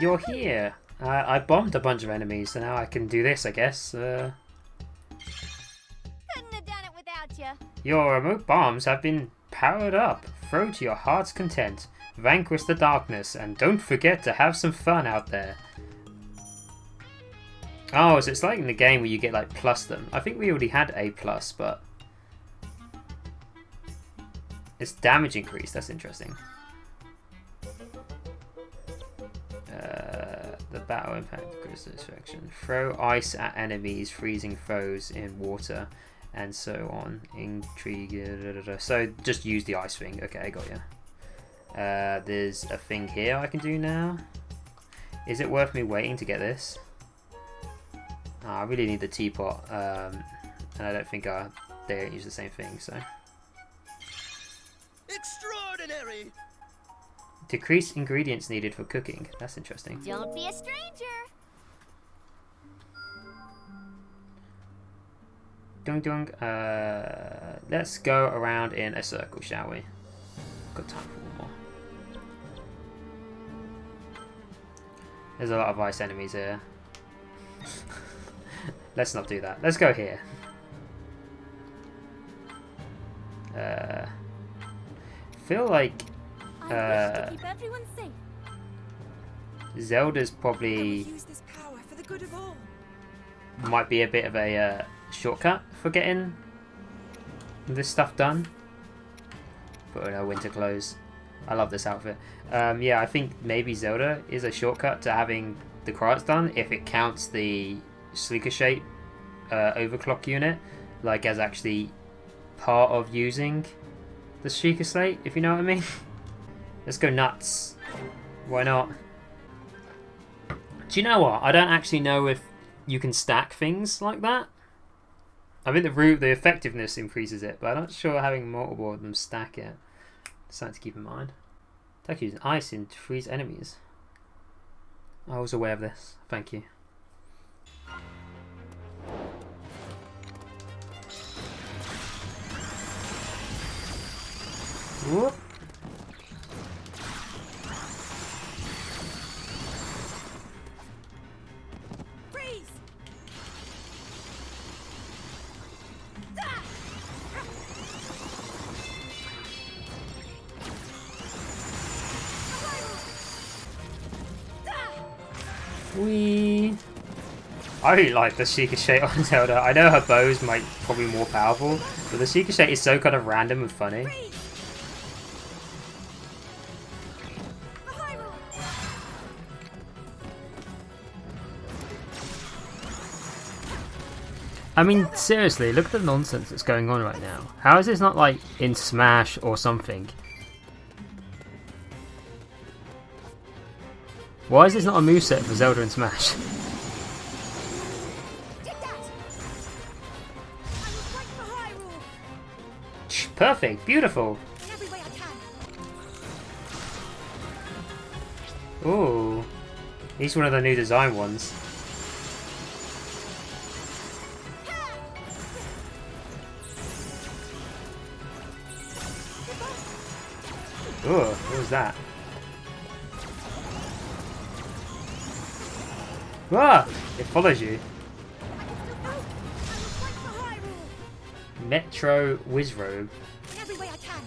you're here. I bombed a bunch of enemies, so now I can do this, I guess. Couldn't have done it without you. Your remote bombs have been powered up. Throw to your heart's content. Vanquish the darkness, and don't forget to have some fun out there. Oh, so it's like in the game where you get like plus them. I think we already had A plus, but it's damage increase. That's interesting. The battle impact increases satisfaction. Throw ice at enemies, freezing foes in water, and so on. Intrigue. So just use the ice thing. Okay, I got you. There's a thing here I can do now. Is it worth me waiting to get this? I really need the teapot, and I don't think they don't use the same thing, so. Extraordinary! Decrease ingredients needed for cooking. That's interesting. Don't be a stranger. Dung dung. Let's go around in a circle, shall we? Got time for one more. There's a lot of ice enemies here. Let's not do that. Let's go here. Feel like I wish to keep everyone safe. Zelda's probably Use this power for the good of all. might be a bit of a shortcut for getting this stuff done. Put on her winter clothes. I love this outfit. Yeah, I think maybe Zelda is a shortcut to having the Krauts done if it counts the Sleeker Shape overclock unit like as actually part of using the Sheikah Slate, if you know what I mean. Let's go nuts. Why not? Do you know what? I don't actually know if you can stack things like that. I think the effectiveness increases it, but I'm not sure having multiple of them stack it. Something to keep in mind. It's using ice to freeze enemies. I was aware of this. Thank you. Whoop. Freeze! Whee! I really like the Sheikah Shade on Zelda. I know her bows might probably be more powerful, but the Sheikah Shade is so kind of random and funny. I mean, seriously, look at the nonsense that's going on right now. How is this not like in Smash or something? Why is this not a moveset for Zelda and Smash? Perfect, beautiful. Ooh, he's one of the new design ones. Ooh, what was that? Ah! It follows you. Metro Wizrobe. Every way I can.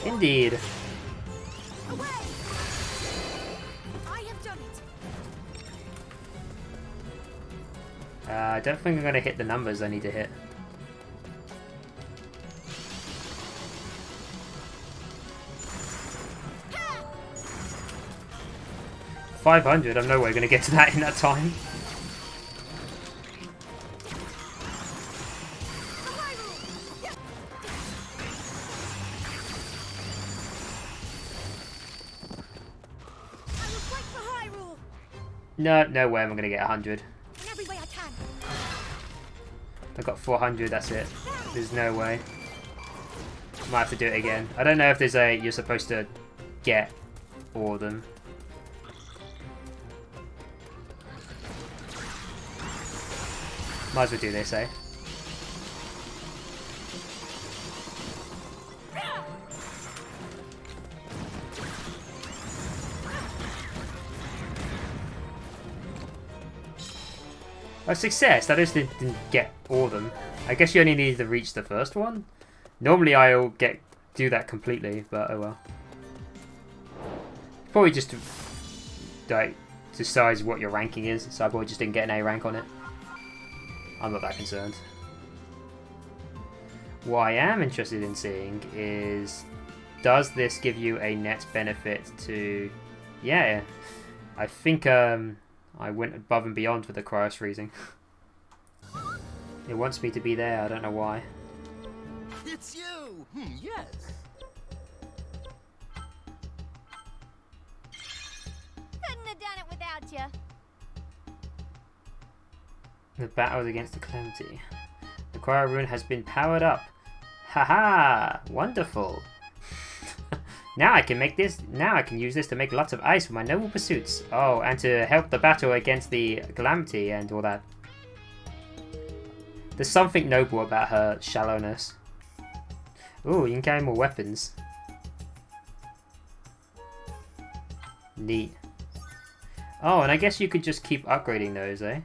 Indeed. Away! I have done it. I don't think I'm going to hit the numbers I need to hit. $500, I'm no way going to get to that in that time. No, no way am I going to get 100. In every way I can. I got 400, that's it. There's no way. Might have to do it again. I don't know if there's a... You're supposed to get all of them. Might as well do this, eh? Oh, success! That just didn't get all of them. I guess you only needed to reach the first one? Normally I'll do that completely, but oh well. Probably just like decides what your ranking is, so I probably just didn't get an A rank on it. I'm not that concerned. What I am interested in seeing is, does this give you a net benefit to... Yeah, I think I went above and beyond for the cryo freezing. It wants me to be there, I don't know why. It's you! Yes. Couldn't have done it without you. The battle is against the Calamity. The cryo rune has been powered up. Haha! Wonderful! Now I can make this. Now I can use this to make lots of ice for my noble pursuits. Oh, and to help the battle against the Calamity and all that. There's something noble about her shallowness. Ooh, you can carry more weapons. Neat. Oh, and I guess you could just keep upgrading those, eh?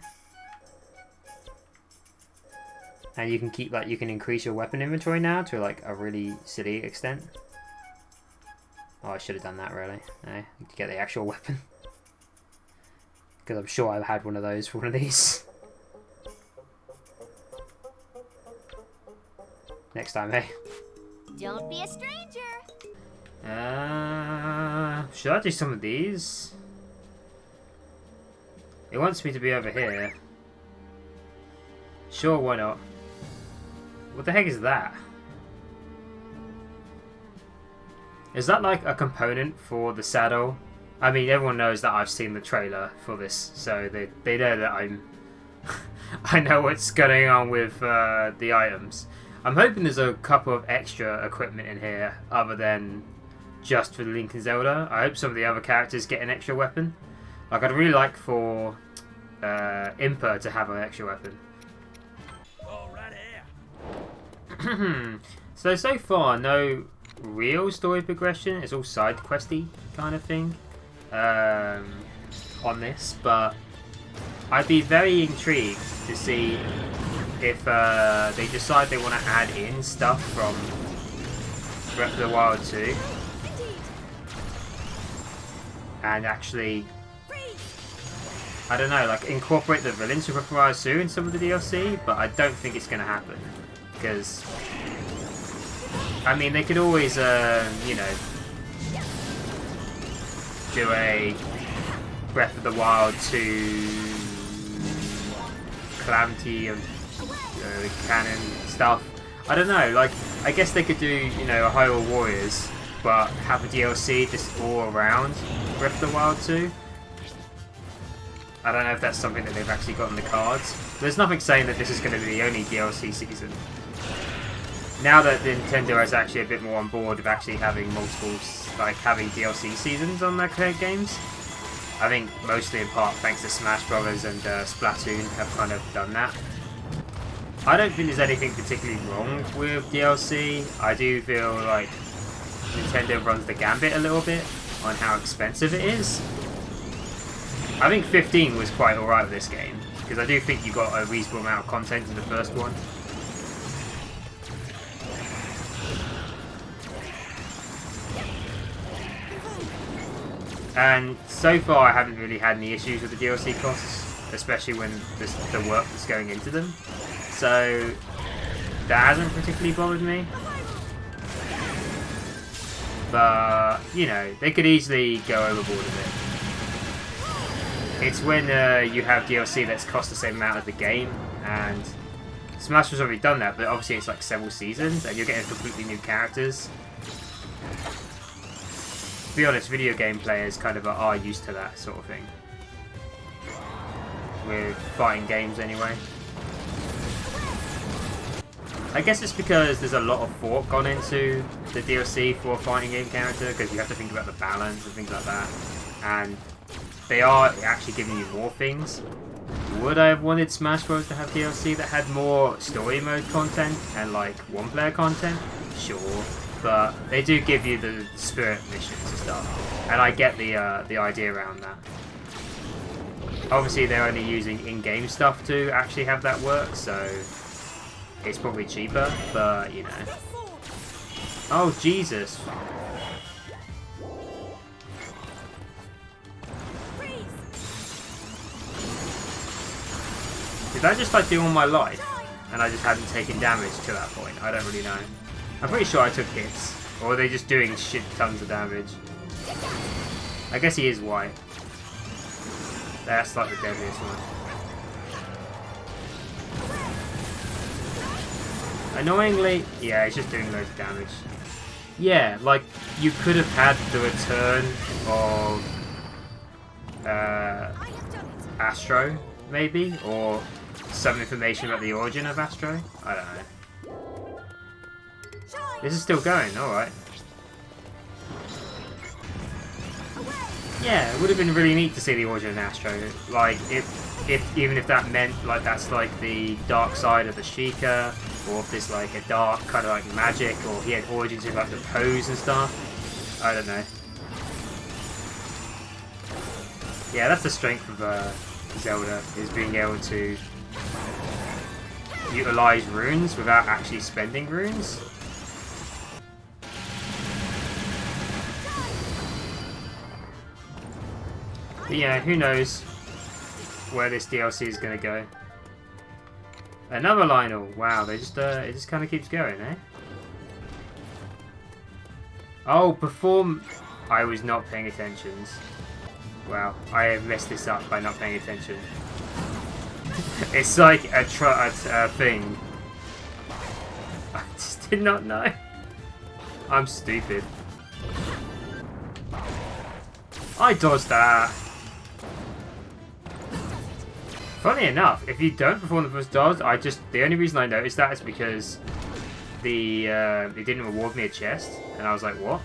And you can keep, like, you can increase your weapon inventory now to, like, a really silly extent. Oh, I should have done that, really. Eh? To get the actual weapon. Because I'm sure I've had one of those for one of these. Next time, hey. Don't be a stranger. Should I do some of these? It wants me to be over here. Sure, why not? What the heck is that? Is that like a component for the saddle? I mean, everyone knows that I've seen the trailer for this, so they know that I'm... I know what's going on with the items. I'm hoping there's a couple of extra equipment in here other than just for Link and Zelda. I hope some of the other characters get an extra weapon. Like, I'd really like for Impa to have an extra weapon. So far, no real story progression. It's all side questy kind of thing on this, but I'd be very intrigued to see if they decide they want to add in stuff from Breath of the Wild 2 and actually, I don't know, like incorporate the villains from Breath of the Wild 2 in some of the DLC, but I don't think it's going to happen. Because, I mean, they could always, you know, do a Breath of the Wild 2 Calamity and canon stuff. I don't know, like, I guess they could do, you know, a Hyrule Warriors, but have a DLC just all around Breath of the Wild 2. I don't know if that's something that they've actually got in the cards. There's nothing saying that this is going to be the only DLC season. Now that Nintendo is actually a bit more on board with actually having multiple, like having DLC seasons on their games, I think mostly in part thanks to Smash Brothers and Splatoon have kind of done that. I don't think there's anything particularly wrong with DLC. I do feel like Nintendo runs the gambit a little bit on how expensive it is. I think 15 was quite alright with this game, because I do think you got a reasonable amount of content in the first one. And so far I haven't really had any issues with the DLC costs, especially when the work that's going into them. So that hasn't particularly bothered me. But, you know, they could easily go overboard a bit. It's when you have DLC that's cost the same amount as the game, and Smash has already done that, but obviously it's like several seasons, and you're getting completely new characters. To be honest, video game players kind of are used to that sort of thing. with fighting games anyway. I guess it's because there's a lot of thought gone into the DLC for a fighting game character, because you have to think about the balance and things like that. And they are actually giving you more things. Would I have wanted Smash Bros. To have DLC that had more story mode content and like one-player content? Sure, but they do give you the spirit missions and stuff, and I get the idea around that. Obviously, they're only using in-game stuff to actually have that work, so it's probably cheaper. But you know, oh Jesus! Did I just like do all my life and I just hadn't taken damage to that point? I don't really know. I'm pretty sure I took hits. Or are they just doing shit tons of damage? I guess he is white. That's like the deadliest one. Annoyingly, yeah, it's just doing loads of damage. Yeah, like you could have had the return of Astro, maybe? Or some information about the origin of Astro? I don't know. This is still going, alright. Yeah, it would have been really neat to see the origin of Astro. Like, even if that meant, like, that's like the dark side of the Sheikah, or if there's like a dark kind of like magic, or he had origins in like the pose and stuff. I don't know. Yeah, that's the strength of Zelda, is being able to utilize runes without actually spending runes. But yeah, who knows where this DLC is going to go. Another Lionel. Wow, they just it just kind of keeps going, eh? Oh, perform. I was not paying attention. Wow, I have messed this up by not paying attention. It's like a thing. I just did not know. I'm stupid. I dodged that. Funny enough, if you don't perform the first dodge, the only reason I noticed that is because it didn't reward me a chest, and I was like, what?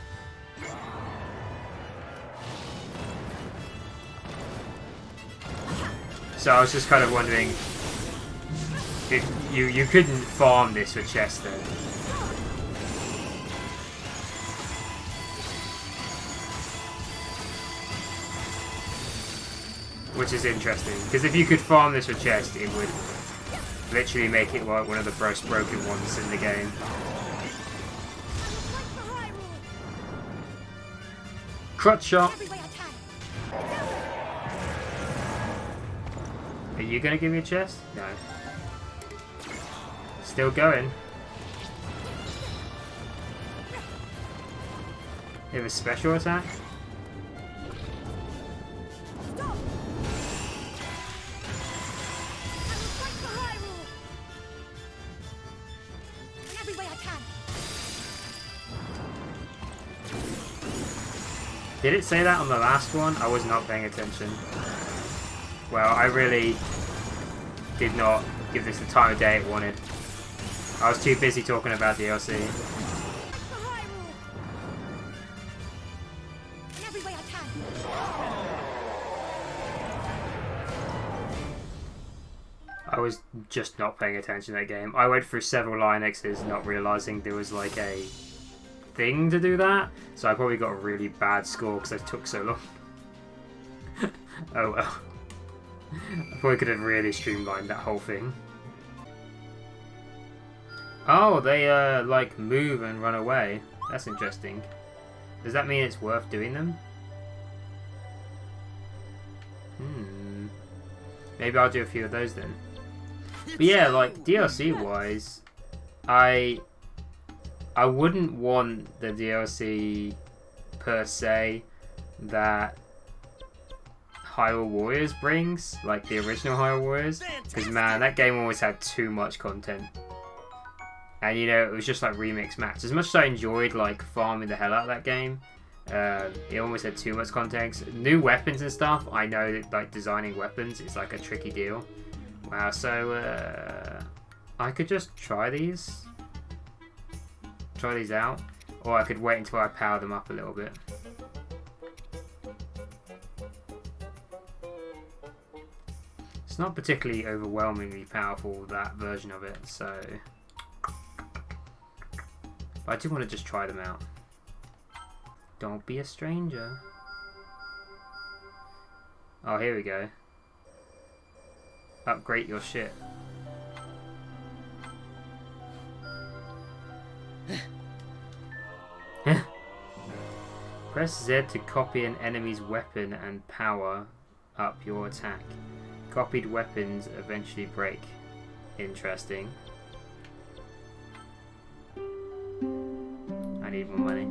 So I was just kind of wondering if you couldn't farm this for chest then. Which is interesting, because if you could farm this for chest, it would literally make it like one of the most broken ones in the game. Crutch shot! Are you gonna give me a chest? No. Still going. You have a special attack? Did it say that on the last one? I was not paying attention. Well, I really did not give this the time of day it wanted. I was too busy talking about DLC. I was just not paying attention to that game. I went through several Lion X's not realising there was like a thing to do that, so I probably got a really bad score because it took so long. Oh well. I probably could have really streamlined that whole thing. Oh, they like move and run away. That's interesting. Does that mean it's worth doing them? Maybe I'll do a few of those then. But yeah, like DLC wise, I wouldn't want the DLC per se that Hyrule Warriors brings, like the original Hyrule Warriors, because man, that game always had too much content. And you know, it was just like remix maps. As much as I enjoyed like farming the hell out of that game, It almost had too much context. New weapons and stuff. I know that like designing weapons is like a tricky deal. Wow. So I could just try these out, or I could wait until I power them up a little bit. It's not particularly overwhelmingly powerful, that version of it, so but I do want to just try them out. Don't be a stranger. Oh, here we go. Upgrade your shit. Press Z to copy an enemy's weapon and power up your attack. Copied weapons eventually break. Interesting. I need more money.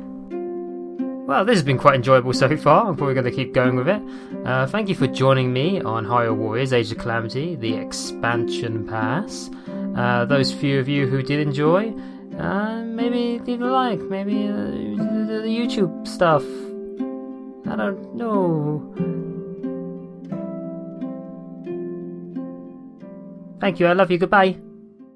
Well, this has been quite enjoyable so far. I'm probably going to keep going with it. Thank you for joining me on Hyrule Warriors Age of Calamity, the expansion pass. Those few of you who did enjoy, maybe leave a like, maybe the YouTube stuff. I don't know. Thank you, I love you, goodbye.